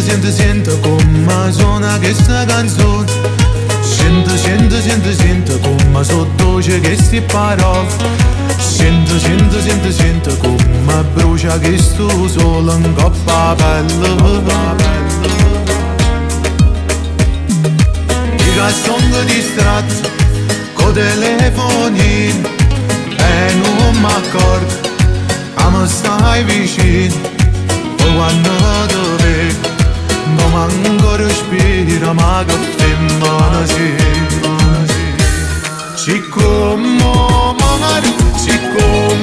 sente come suona questa canzone. Sente come so dolce queste parole. Sente come brucia questo sole in coppa a pelle. Io sono distratto con telefonino e non mi accorgo, ma stai vicino. Poi quando ti vedo non manco respiro, ma che femmina sei. Siccome mare, siccome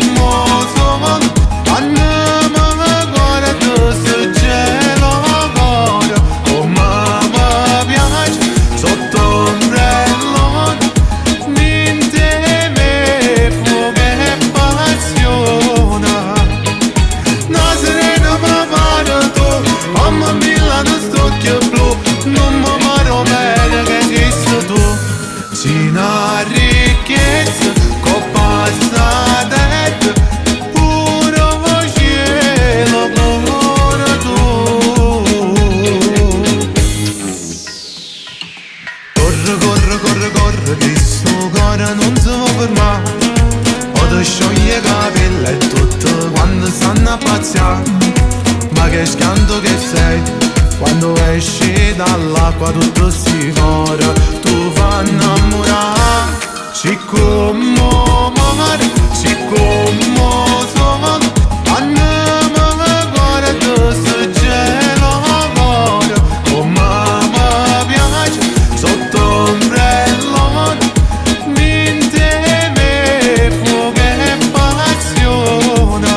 sono, annama guarda se cielo ancora, come mi piace sotto ombrello, niente me fuoco e passione. Una serena mi pare tu, mamma mia non sto più blu, non mi pare bene che esisti tu. Sina ricchezza, coppa stata, puro cielo pure tu. Corre, che sto cuore non si può fermare. O ti scioglie i capelli e tutto quando stanno a pazziare. Ma che schianto che sei, quando esci dall'acqua tutto si fuori, tu fai innamorare. Siccome mare, siccome sono, annama guarda se cielo ancora, come mi piace sotto ombrello, niente me fuoco e passione.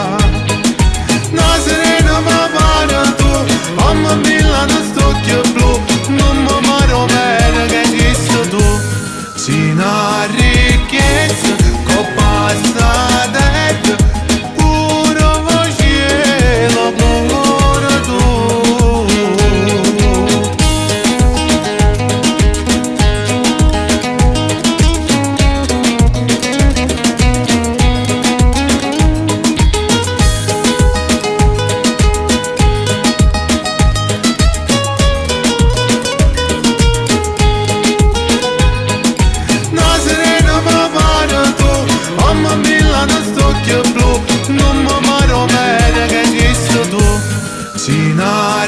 Una serena mi pare tu, mamma mia non sto più blu, non mi pare bene che esisti tu. Sina ricchezza, coppa stata, puro cielo pure tu. Una serena mi pare tu, mamma mia non sto più blu, non mi pare bene che esisti tu. Sina